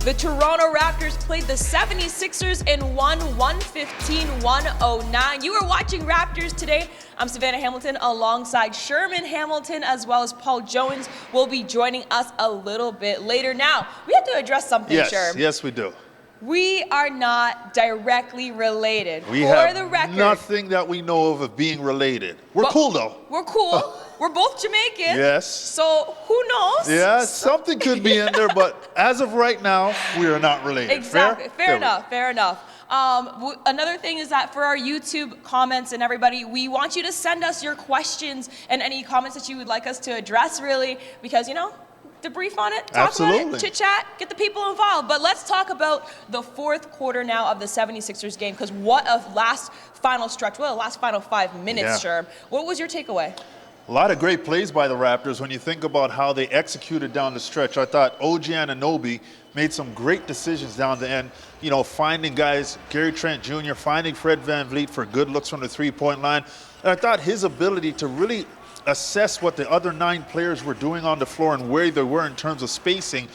The Toronto Raptors played the 76ers and won 115-109. You are watching Raptors Today. I'm Savanna Hamilton alongside Sherman Hamilton, as well as Paul Jones will be joining us a little bit later. Now, we have to address something, Sherman. Yes, we do. We are not directly related. We For have the record, nothing that we know of being related. We're cool, though. We're cool. We're both Jamaican. Yes. So who knows? Yeah, something could be in there, but as of right now, we are not related. Exactly. Fair enough. Another thing is that for our YouTube comments and everybody, we want you to send us your questions and any comments that you would like us to address, really, because, you know, debrief on it, talk about it, chit-chat, get the people involved. But let's talk about the fourth quarter now of the 76ers game, because what a last final stretch, what a last final 5 minutes, Sherm. What was your takeaway? A lot of great plays by the Raptors when you think about how they executed down the stretch. I thought OG Anunoby made some great decisions down the end, you know, finding guys, Gary Trent Jr., finding Fred VanVleet for good looks from the three-point line. And I thought his ability to really assess what the other 9 players were doing on the floor and where they were in terms of spacing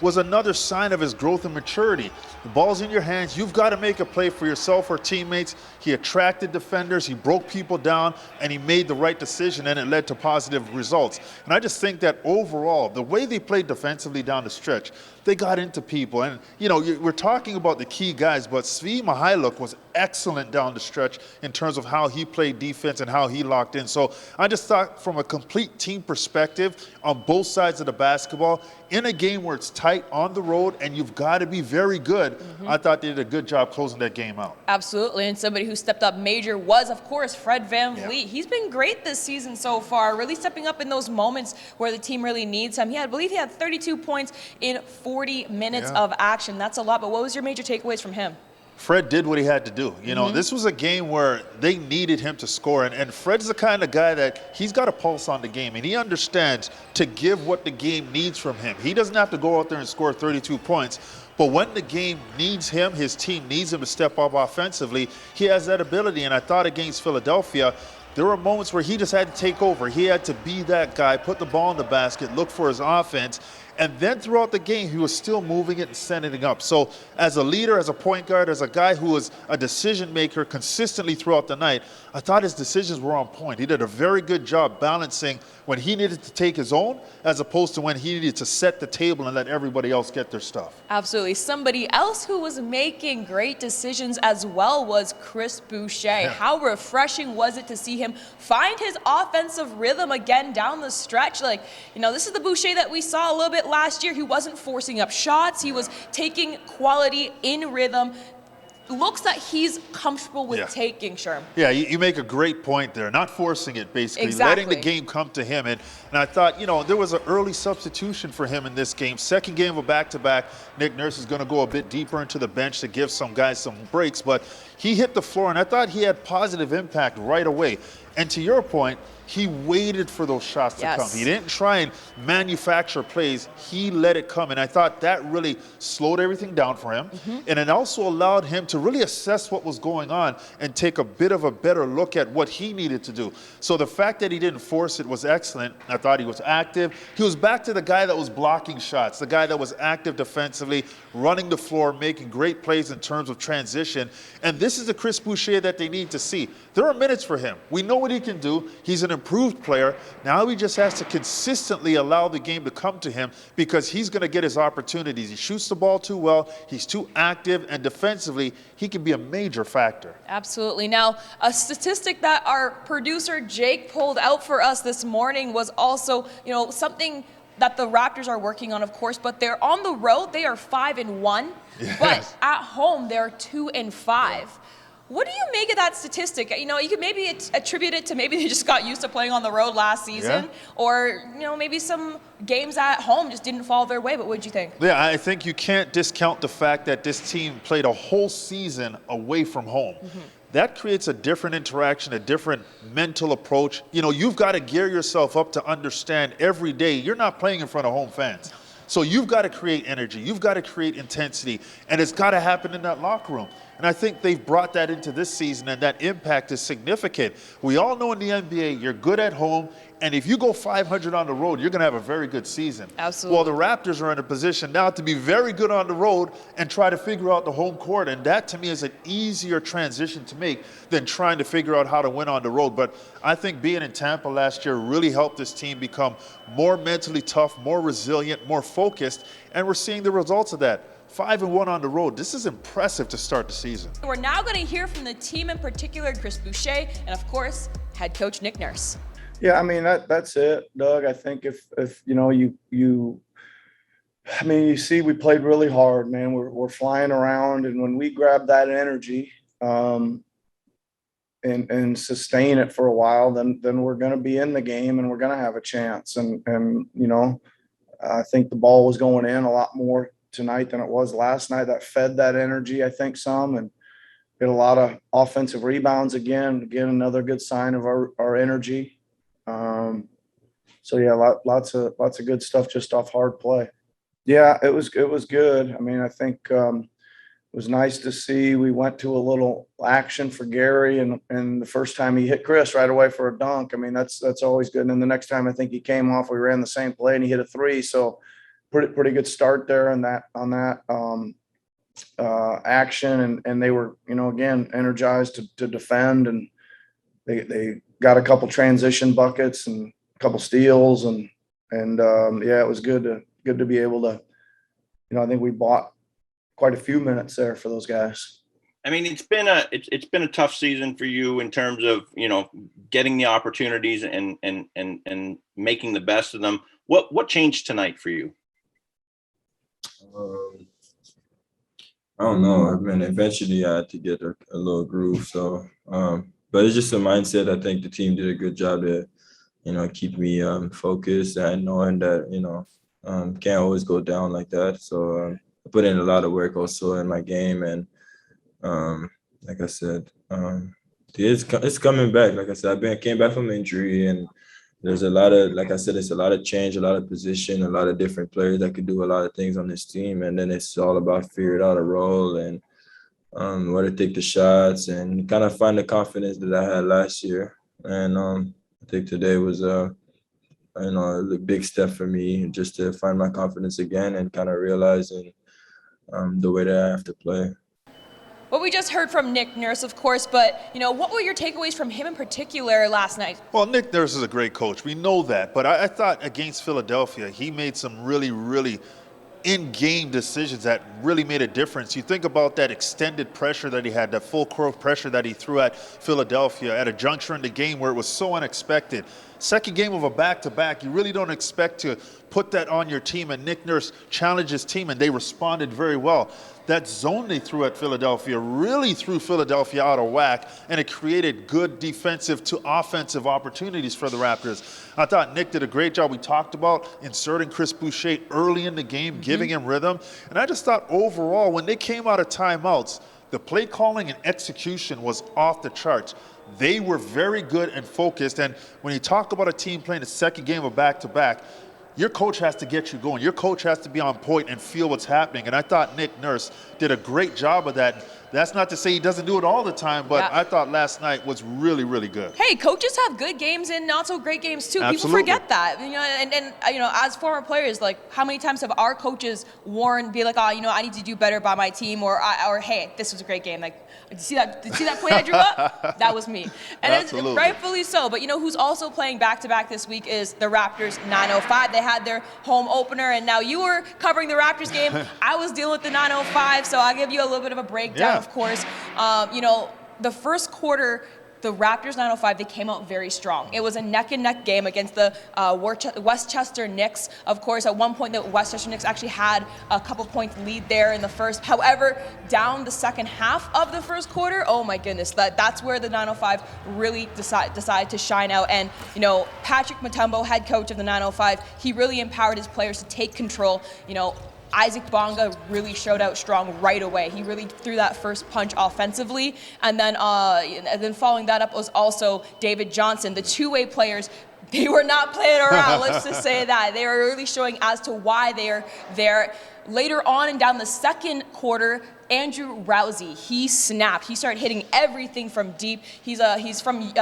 was another sign of his growth and maturity. The ball's in your hands. You've got to make a play for yourself or teammates. He attracted defenders, he broke people down, and he made the right decision, and it led to positive results. And I just think that overall, the way they played defensively down the stretch, they got into people. And, you know, we're talking about the key guys, but Svi Mykhailiuk was excellent down the stretch in terms of how he played defense and how he locked in. So I just thought from a complete team perspective on both sides of the basketball, in a game where it's tight on the road and you've got to be very good, I thought they did a good job closing that game out. Absolutely, and somebody who stepped up major was, of course, Fred VanVleet. He's been great this season so far, really stepping up in those moments where the team really needs him. I believe he had 32 points in 40 minutes of action. That's a lot, but what was your major takeaways from him? Fred did what he had to do. You know, this was a game where they needed him to score. And Fred's the kind of guy that he's got a pulse on the game, and he understands to give what the game needs from him. He doesn't have to go out there and score 32 points. But when the game needs him, his team needs him to step up offensively, he has that ability. And I thought against Philadelphia, there were moments where he just had to take over. He had to be that guy, put the ball in the basket, look for his offense. And then throughout the game, he was still moving it and sending it up. So as a leader, as a point guard, as a guy who was a decision maker consistently throughout the night, I thought his decisions were on point. He did a very good job balancing when he needed to take his own as opposed to when he needed to set the table and let everybody else get their stuff. Absolutely. Somebody else who was making great decisions as well was Chris Boucher. How refreshing was it to see him find his offensive rhythm again down the stretch? Like, you know, this is the Boucher that we saw a little bit last year. He wasn't forcing up shots. He was taking quality in rhythm. Looks that he's comfortable with taking, Sherm. Yeah, you make a great point there. Not forcing it, basically. Letting the game come to him. And I thought, you know, there was an early substitution for him in this game. Second game of a back-to-back. Nick Nurse is going to go a bit deeper into the bench to give some guys some breaks. But he hit the floor, and I thought he had positive impact right away. And to your point, he waited for those shots to come. He didn't try and manufacture plays. He let it come. And I thought that really slowed everything down for him. And it also allowed him to really assess what was going on and take a bit of a better look at what he needed to do. So the fact that he didn't force it was excellent. I thought he was active. He was back to the guy that was blocking shots, the guy that was active defensively, running the floor, making great plays in terms of transition. And this is the Chris Boucher that they need to see. There are minutes for him. We know what he can do. He's an improved player. Now he just has to consistently allow the game to come to him because he's going to get his opportunities. He shoots the ball too well. He's too active, and defensively, he can be a major factor. Absolutely. Now, a statistic that our producer Jake pulled out for us this morning was also, you know, something that the Raptors are working on, of course, but they're on the road. They are 5-1, but at home they're 2-5. What do you make of that statistic? You know, you could maybe attribute it to maybe they just got used to playing on the road last season, or, you know, maybe some games at home just didn't fall their way. But what did you think? Yeah, I think you can't discount the fact that this team played a whole season away from home. That creates a different interaction, a different mental approach. You know, you've got to gear yourself up to understand every day you're not playing in front of home fans. So you've got to create energy. You've got to create intensity. And it's got to happen in that locker room. And I think they've brought that into this season, and that impact is significant. We all know in the NBA, you're good at home, and if you go 500 on the road, you're going to have a very good season. Absolutely. Well, the Raptors are in a position now to be very good on the road and try to figure out the home court, and that to me is an easier transition to make than trying to figure out how to win on the road. But I think being in Tampa last year really helped this team become more mentally tough, more resilient, more focused, and we're seeing the results of that. 5-1 on the road. This is impressive to start the season. We're now going to hear from the team in particular, Chris Boucher, and of course, head coach Nick Nurse. Yeah, I mean that's it, Doug. I think if you know you see we played really hard, man. We're flying around, and when we grab that energy and sustain it for a while, then we're going to be in the game and we're going to have a chance. And you know, I think the ball was going in a lot more tonight than it was last night. That fed that energy, I think, some, and get a lot of offensive rebounds again. Again, another good sign of our energy. So yeah, lots of good stuff just off hard play. Yeah, it was good. I mean, I think it was nice to see. We went to a little action for Gary, and the first time he hit Chris right away for a dunk. I mean, that's always good. And then the next time I think he came off, we ran the same play and he hit a three. So pretty good start there on that action, and they were, you know, again energized to defend, and they got a couple transition buckets and a couple steals, and yeah, it was good to be able to, you know, I think we bought quite a few minutes there for those guys. I mean, it's been a tough season for you in terms of, you know, getting the opportunities and making the best of them. What changed tonight for you? I don't know. I mean, eventually I had to get a little groove. So, but it's just a mindset. I think the team did a good job to, you know, keep me focused and knowing that, you know, can't always go down like that. So I put in a lot of work also in my game, and like I said, it's coming back. Like I said, came back from injury, and there's a lot of, like I said, it's a lot of change, a lot of position, a lot of different players that could do a lot of things on this team. And then it's all about figuring out a role and where to take the shots and kind of find the confidence that I had last year. And I think today was a big step for me, just to find my confidence again and kind of realizing the way that I have to play. Well, we just heard from Nick Nurse, of course, but, you know, what were your takeaways from him in particular last night? Well, Nick Nurse is a great coach. We know that. But I thought against Philadelphia, he made some really, really in-game decisions that really made a difference. You think about that extended pressure that he had, that full court pressure that he threw at Philadelphia at a juncture in the game where it was so unexpected. Second game of a back-to-back, you really don't expect to put that on your team, and Nick Nurse challenged his team, and they responded very well. That zone they threw at Philadelphia really threw Philadelphia out of whack, and it created good defensive to offensive opportunities for the Raptors. I thought Nick did a great job. We talked about inserting Chris Boucher early in the game, giving him rhythm, and I just thought overall, when they came out of timeouts, the play calling and execution was off the charts. They were very good and focused, and when you talk about a team playing the second game of back-to-back, your coach has to get you going. Your coach has to be on point and feel what's happening. And I thought Nick Nurse did a great job of that. That's not to say he doesn't do it all the time, but I thought last night was really, really good. Hey, coaches have good games and not so great games too. Absolutely. People forget that. You know, and you know, as former players, like, how many times have our coaches be like, oh, you know, I need to do better by my team, or hey, this was a great game. Like, did you see that play I drew up? That was me. And it's rightfully so. But you know who's also playing back-to-back this week is the Raptors 905. They had their home opener, and now you were covering the Raptors game. I was dealing with the 905, so I'll give you a little bit of a breakdown, of course. You know, the first quarter, the Raptors 905, they came out very strong. It was a neck-and-neck game against the Westchester Knicks. Of course, at one point, the Westchester Knicks actually had a couple-point lead there in the first. However, down the second half of the first quarter, oh my goodness, that's where the 905 really decided to shine out. And, you know, Patrick Mutombo, head coach of the 905, he really empowered his players to take control. You know, Isaac Bonga really showed out strong right away. He really threw that first punch offensively. And then following that up was also David Johnson. The two-way players, they were not playing around, let's just say that. They were really showing as to why they are there. Later on and down the second quarter, Andrew Rousey, he snapped. He started hitting everything from deep. He's from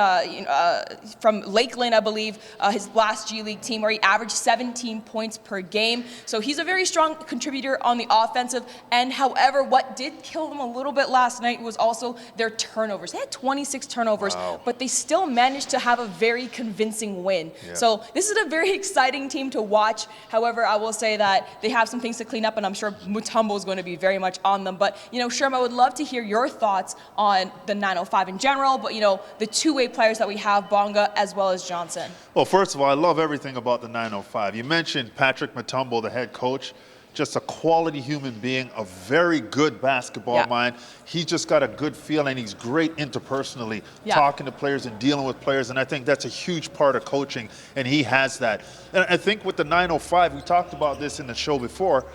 Lakeland, I believe, his last G League team, where he averaged 17 points per game. So he's a very strong contributor on the offensive end. However, what did kill them a little bit last night was also their turnovers. They had 26 turnovers, but they still managed to have a very convincing win. Yeah. So this is a very exciting team to watch. However, I will say that they have some things to clean up, and I'm sure Mutombo is going to be very much on them. But, Sherman, I would love to hear your thoughts on the 905 in general, but, the two-way players that we have, Bonga as well as Johnson. Well, first of all, I love everything about the 905. You mentioned Patrick Mutombo, the head coach. Just a quality human being, a very good basketball mind. He's just got a good feel, and he's great interpersonally, talking to players and dealing with players, and I think that's a huge part of coaching, and he has that. And I think with the 905, we talked about this in the show before,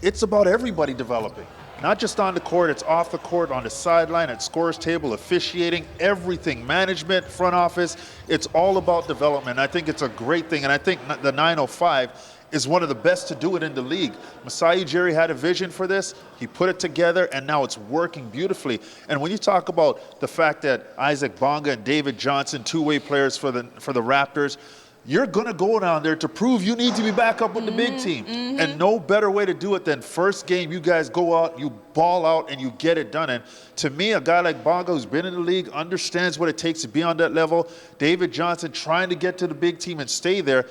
it's about everybody developing. Not just on the court, it's off the court, on the sideline, at scores table, officiating, everything, management, front office. It's all about development. I think it's a great thing, and I think the 905 is one of the best to do it in the league. Masai Ujiri had a vision for this. He put it together, and now it's working beautifully. And when you talk about the fact that Isaac Bonga and David Johnson, two-way players for the Raptors, you're going to go down there to prove you need to be back up with the big team. And no better way to do it than first game, you guys go out, you ball out, and you get it done. And to me, a guy like Bonga, who's been in the league, understands what it takes to be on that level. David Johnson trying to get to the big team and stay there.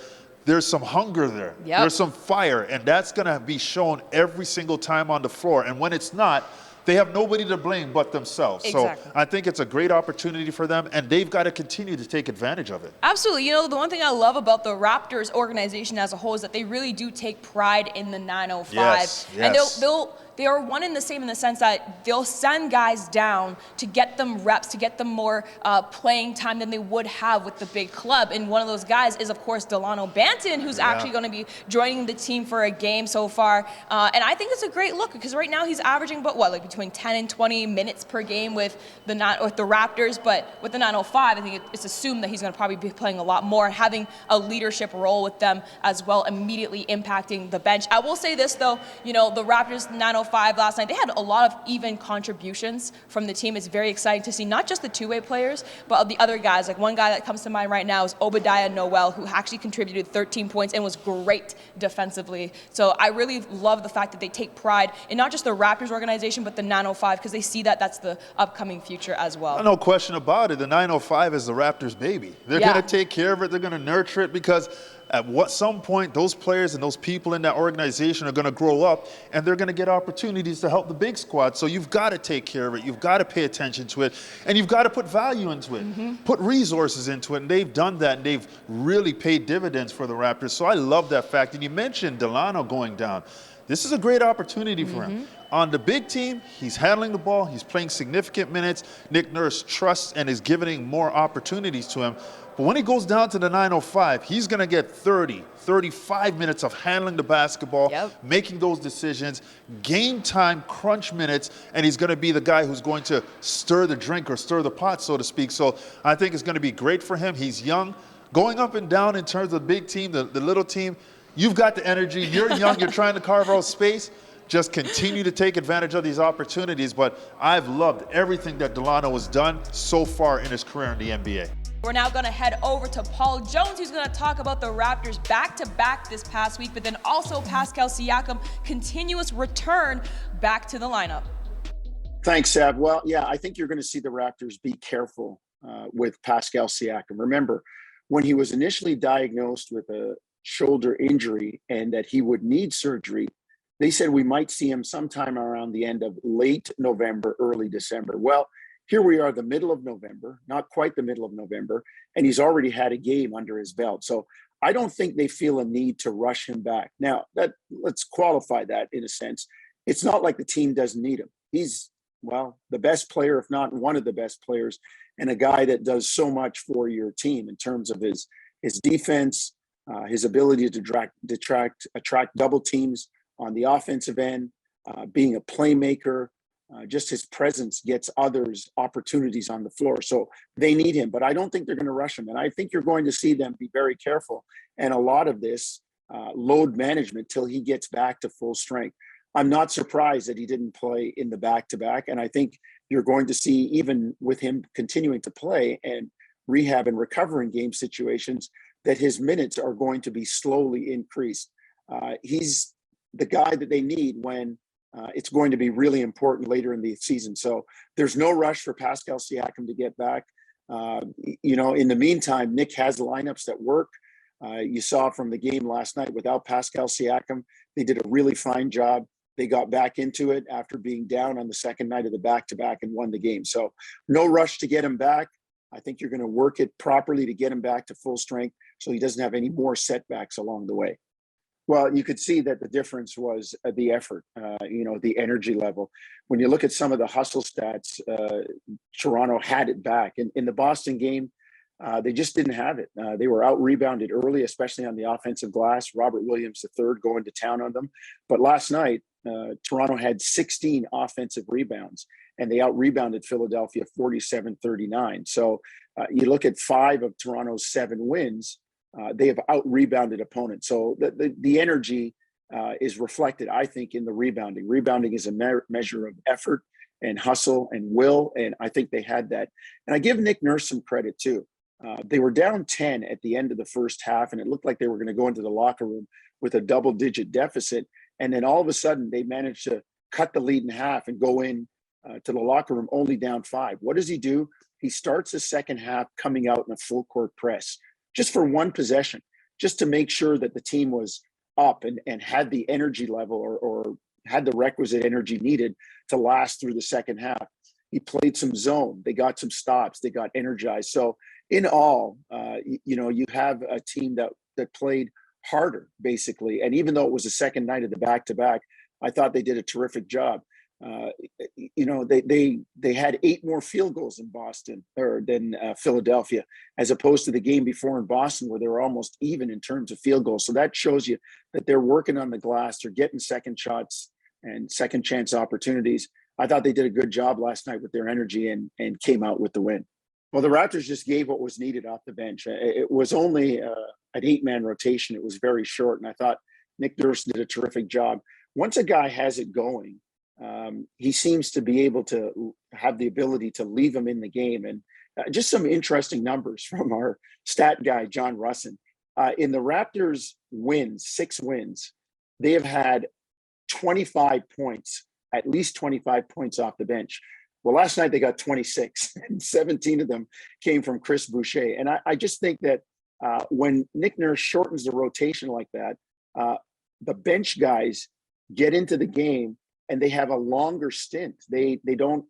There's some hunger there. There's some fire, and that's going to be shown every single time on the floor. And when it's not, they have nobody to blame but themselves. Exactly. So I think it's a great opportunity for them, and they've got to continue to take advantage of it. Absolutely. The one thing I love about the Raptors organization as a whole is that they really do take pride in the 905. Yes. And they are one and the same in the sense that they'll send guys down to get them reps, to get them more playing time than they would have with the big club. And one of those guys is, of course, Delano Banton, who's actually going to be joining the team for a game so far. And I think it's a great look because right now he's averaging between 10 and 20 minutes per game with the Raptors. But with the 905, I think it's assumed that he's going to probably be playing a lot more, having a leadership role with them as well, immediately impacting the bench. I will say this, though, the Raptors 905 last night, they had a lot of even contributions from the team. It's very exciting to see not just the two-way players, but the other guys. Like one guy that comes to mind right now is Obadiah Noel, who actually contributed 13 points and was great defensively. So I really love the fact that they take pride in not just the Raptors organization, but the 905, because they see that that's the upcoming future as well. No question about it. The 905 is the Raptors' baby. They're going to take care of it. They're going to nurture it because at some point, those players and those people in that organization are going to grow up, and they're going to get opportunities to help the big squad. So you've got to take care of it. You've got to pay attention to it, and you've got to put value into it, put resources into it, and they've done that, and they've really paid dividends for the Raptors. So I love that fact. And you mentioned Delano going down. This is a great opportunity for him. On the big team, he's handling the ball. He's playing significant minutes. Nick Nurse trusts and is giving more opportunities to him. But when he goes down to the 905, he's going to get 30, 35 minutes of handling the basketball, making those decisions, game time, crunch minutes, and he's going to be the guy who's going to stir the drink or stir the pot, so to speak. So I think it's going to be great for him. He's young. Going up and down in terms of the big team, the little team, you've got the energy. You're young. You're trying to carve out space. Just continue to take advantage of these opportunities. But I've loved everything that Delano has done so far in his career in the NBA. We're now going to head over to Paul Jones, who's going to talk about the Raptors back-to-back this past week, but then also Pascal Siakam continuous return back to the lineup. Thanks, Sav. Well, yeah, I think you're going to see the Raptors be careful with Pascal Siakam. Remember, when he was initially diagnosed with a shoulder injury and that he would need surgery, they said we might see him sometime around the end of late November, early December. Well, here we are, the middle of November, not quite the middle of November, and he's already had a game under his belt. So I don't think they feel a need to rush him back. Now, let's qualify that in a sense. It's not like the team doesn't need him. He's, well, the best player, if not one of the best players, and a guy that does so much for your team in terms of his defense, his ability to attract double teams on the offensive end, being a playmaker. Just his presence gets others opportunities on the floor. So they need him, but I don't think they're going to rush him. And I think you're going to see them be very careful. And a lot of this load management till he gets back to full strength. I'm not surprised that he didn't play in the back-to-back. And I think you're going to see, even with him continuing to play and rehab and recovering game situations, that his minutes are going to be slowly increased. He's the guy that they need when it's going to be really important later in the season. So there's no rush for Pascal Siakam to get back. In the meantime, Nick has lineups that work. You saw from the game last night without Pascal Siakam, they did a really fine job. They got back into it after being down on the second night of the back-to-back and won the game. So no rush to get him back. I think you're going to work it properly to get him back to full strength so he doesn't have any more setbacks along the way. Well, you could see that the difference was the effort, the energy level. When you look at some of the hustle stats, Toronto had it back. In the Boston game, they just didn't have it. They were out-rebounded early, especially on the offensive glass. Robert Williams III going to town on them. But last night, Toronto had 16 offensive rebounds, and they out-rebounded Philadelphia 47-39. So you look at 5 of Toronto's 7 wins, they have out-rebounded opponents. So the energy is reflected, I think, in the rebounding. Rebounding is a measure of effort and hustle and will, and I think they had that. And I give Nick Nurse some credit, too. They were down 10 at the end of the first half, and it looked like they were going to go into the locker room with a double-digit deficit. And then all of a sudden, they managed to cut the lead in half and go in to the locker room only down 5. What does he do? He starts the second half coming out in a full-court press, just for one possession, just to make sure that the team was up and had the energy level or had the requisite energy needed to last through the second half. He played some zone. They got some stops. They got energized. So in all, you have a team that played harder, basically. And even though it was the second night of the back-to-back, I thought they did a terrific job. They had 8 more field goals in Boston than Philadelphia, as opposed to the game before in Boston where they were almost even in terms of field goals. So that shows you that they're working on the glass. They're getting second shots and second chance opportunities. I thought they did a good job last night with their energy and came out with the win. Well, the Raptors just gave what was needed off the bench. It was only an 8-man rotation. It was very short, and I thought Nick Nurse did a terrific job. Once a guy has it going, he seems to be able to have the ability to leave him in the game. And just some interesting numbers from our stat guy, John Russin. In the Raptors' wins, 6 wins, they have had 25 points, at least 25 points off the bench. Well, last night they got 26, and 17 of them came from Chris Boucher. And I just think that when Nick Nurse shortens the rotation like that, the bench guys get into the game and they have a longer stint. They don't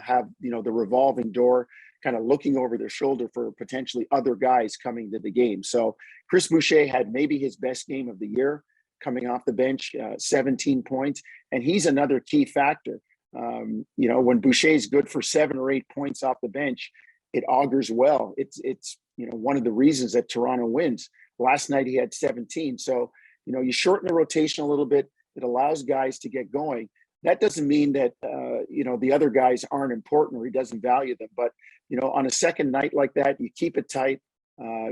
have the revolving door kind of looking over their shoulder for potentially other guys coming to the game. So Chris Boucher had maybe his best game of the year coming off the bench, 17 points, and he's another key factor. When Boucher's good for 7 or 8 points off the bench, it augurs well. It's one of the reasons that Toronto wins. Last night he had 17. So, you shorten the rotation a little bit. It allows guys to get going. That doesn't mean that, the other guys aren't important or he doesn't value them. But, on a second night like that, you keep it tight.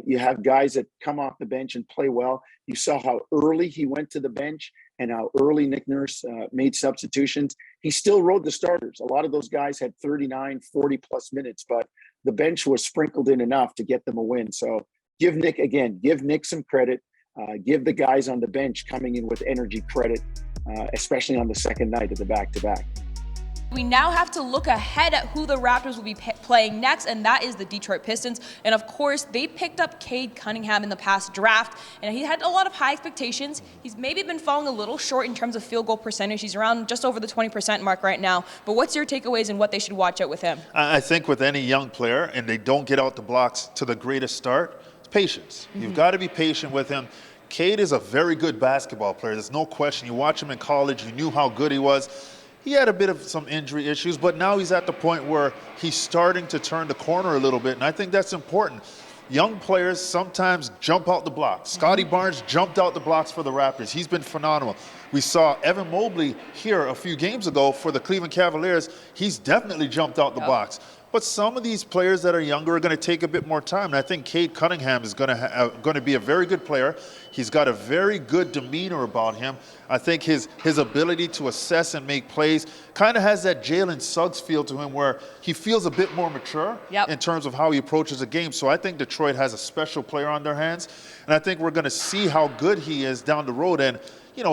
You have guys that come off the bench and play well. You saw how early he went to the bench and how early Nick Nurse made substitutions. He still rode the starters. A lot of those guys had 39, 40 plus minutes, but the bench was sprinkled in enough to get them a win. So give Nick some credit. Give the guys on the bench coming in with energy credit, especially on the second night of the back-to-back. We now have to look ahead at who the Raptors will be playing next, and that is the Detroit Pistons. And of course, they picked up Cade Cunningham in the past draft, and he had a lot of high expectations. He's maybe been falling a little short in terms of field goal percentage. He's around just over the 20% mark right now. But what's your takeaways and what they should watch out with him? I think with any young player, and they don't get out the blocks to the greatest start, it's patience. Mm-hmm. You've got to be patient with him. Cade is a very good basketball player. There's no question. You watch him in college, you knew how good he was. He had a bit of some injury issues, but now he's at the point where he's starting to turn the corner a little bit, and I think that's important. Young players sometimes jump out the blocks. Scotty Barnes jumped out the blocks for the Raptors. He's been phenomenal. We saw Evan Mobley here a few games ago for the Cleveland Cavaliers. He's definitely jumped out the blocks. But some of these players that are younger are going to take a bit more time. And I think Cade Cunningham is going to be a very good player. He's got a very good demeanor about him. I think his ability to assess and make plays kind of has that Jalen Suggs feel to him, where he feels a bit more mature in terms of how he approaches a game. So I think Detroit has a special player on their hands. And I think we're going to see how good he is down the road. And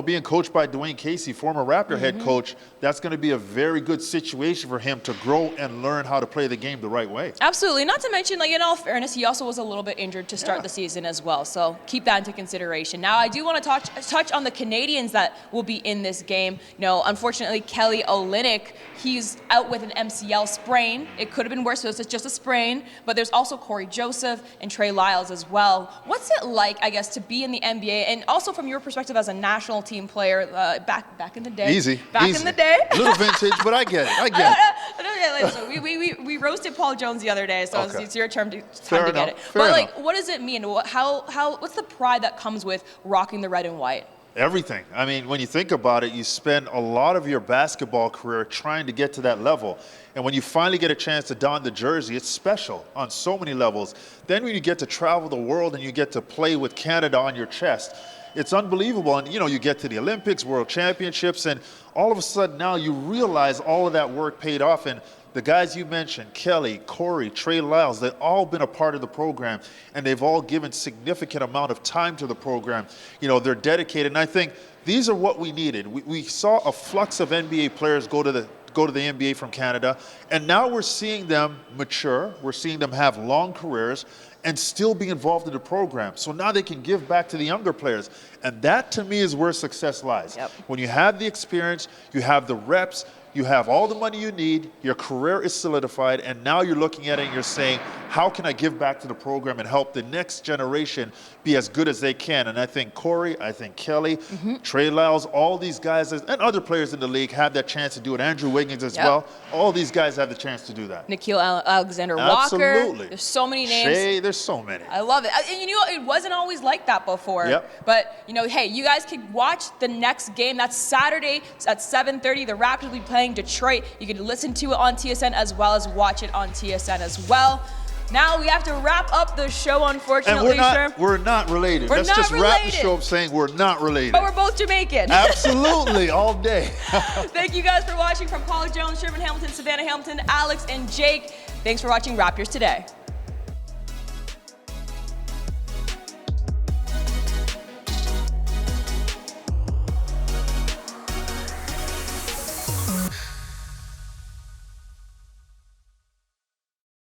being coached by Dwayne Casey, former Raptor head coach, that's going to be a very good situation for him to grow and learn how to play the game the right way. Absolutely. Not to mention, in all fairness, he also was a little bit injured to start the season as well. So keep that into consideration. Now, I do want to touch on the Canadians that will be in this game. Unfortunately, Kelly Olynyk, he's out with an MCL sprain. It could have been worse, so it's just a sprain. But there's also Corey Joseph and Trey Lyles as well. What's it like, I guess, to be in the NBA, and also from your perspective as a national team player back in the day? Easy. In the day. A little vintage, but I get it. So we roasted Paul Jones the other day, so it's your turn to get it. Fair enough. What does it mean? What's the pride that comes with rocking the red and white? Everything. I mean, when you think about it, you spend a lot of your basketball career trying to get to that level. And when you finally get a chance to don the jersey, it's special on so many levels. Then when you get to travel the world and you get to play with Canada on your chest, it's unbelievable. And, you get to the Olympics, World Championships, and all of a sudden now you realize all of that work paid off. And the guys you mentioned, Kelly, Corey, Trey Lyles, they've all been a part of the program, and they've all given significant amount of time to the program. They're dedicated, and I think these are what we needed. We saw a flux of NBA players go to the NBA from Canada, and now we're seeing them mature. We're seeing them have long careers and still be involved in the program. So now they can give back to the younger players. And that, to me, is where success lies. When you have the experience, you have the reps, you have all the money you need, your career is solidified, and now you're looking at it and you're saying, how can I give back to the program and help the next generation be as good as they can? And I think Corey, I think Kelly, Trey Lyles, all these guys, and other players in the league have that chance to do it. Andrew Wiggins as well. All these guys have the chance to do that. Nikhil Alexander-Walker. Absolutely. There's so many names. Shea, there's so many. I love it. And it wasn't always like that before. But, hey, you guys can watch the next game. That's Saturday at 7:30. The Raptors will be playing Detroit. You can listen to it on TSN as well as watch it on TSN as well. Now we have to wrap up the show, unfortunately, and we're not related. Let's just wrap the show up saying we're not related. But we're both Jamaican. Absolutely, all day. Thank you guys for watching. From Paul Jones, Sherman Hamilton, Savanna Hamilton, Alex, and Jake. Thanks for watching Raptors Today.